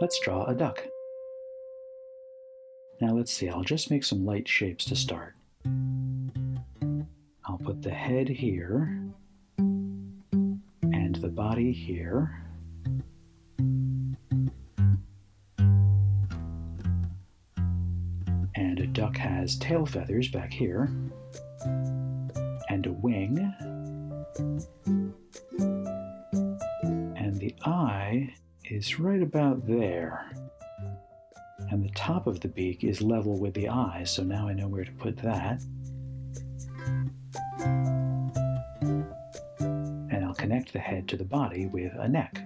Let's draw a duck. Now let's see, I'll just make some light shapes to start. I'll put the head here, and the body here. And a duck has tail feathers back here, and a wing. And the eye is right about there. And the top of the beak is level with the eye, so now I know where to put that. And I'll connect the head to the body with a neck.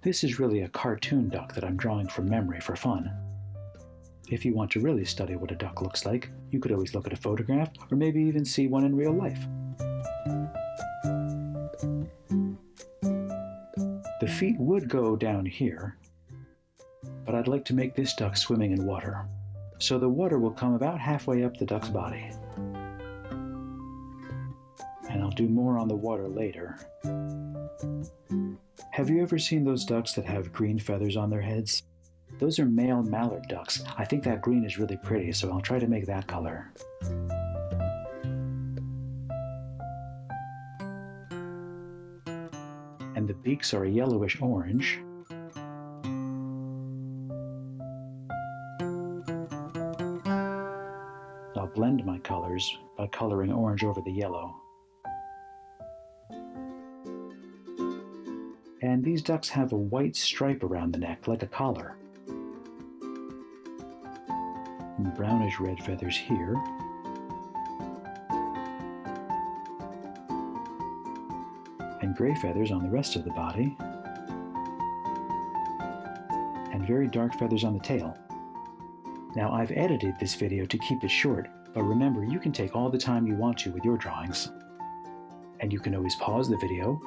This is really a cartoon duck that I'm drawing from memory for fun. If you want to really study what a duck looks like, you could always look at a photograph or maybe even see one in real life. The feet would go down here, but I'd like to make this duck swimming in water, so the water will come about halfway up the duck's body. And I'll do more on the water later. Have you ever seen those ducks that have green feathers on their heads? Those are male mallard ducks. I think that green is really pretty, so I'll try to make that color. And the beaks are a yellowish orange. I'll blend my colors by coloring orange over the yellow. And these ducks have a white stripe around the neck, like a collar. And brownish red feathers here. And gray feathers on the rest of the body. And very dark feathers on the tail. Now I've edited this video to keep it short, but remember you can take all the time you want to with your drawings. And you can always pause the video,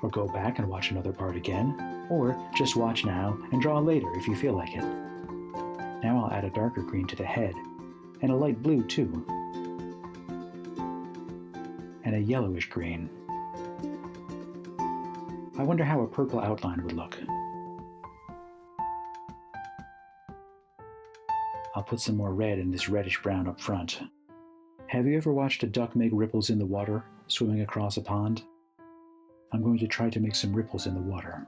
or go back and watch another part again, or just watch now and draw later if you feel like it. Now I'll add a darker green to the head, and a light blue too, and a yellowish green. I wonder how a purple outline would look. I'll put some more red in this reddish brown up front. Have you ever watched a duck make ripples in the water, swimming across a pond? I'm going to try to make some ripples in the water.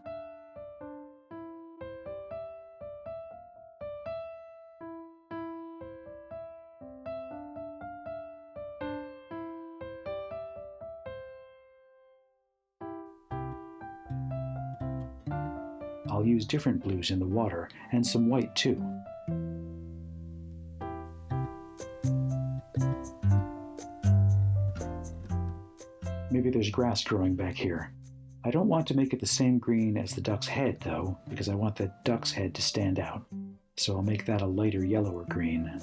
I'll use different blues in the water, and some white too. Maybe there's grass growing back here. I don't want to make it the same green as the duck's head though, because I want the duck's head to stand out. So I'll make that a lighter yellow or green.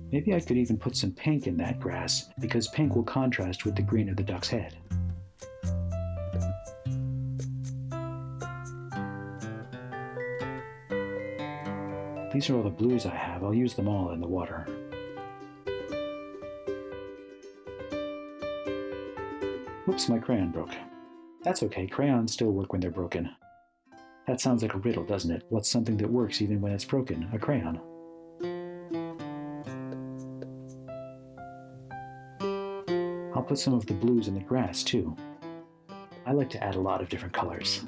Maybe I could even put some pink in that grass, because pink will contrast with the green of the duck's head. These are all the blues I have. I'll use them all in the water. Whoops, my crayon broke. That's okay, crayons still work when they're broken. That sounds like a riddle, doesn't it? What's something that works even when it's broken? A crayon. I'll put some of the blues in the grass too. I like to add a lot of different colors.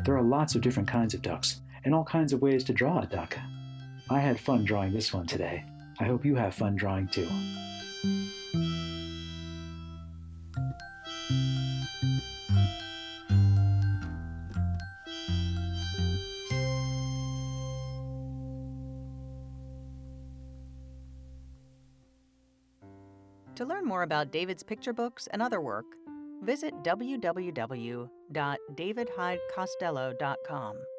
There are lots of different kinds of ducks, and all kinds of ways to draw a duck. I had fun drawing this one today. I hope you have fun drawing too. To learn more about David's picture books and other work, visit www.davidhydecostello.com.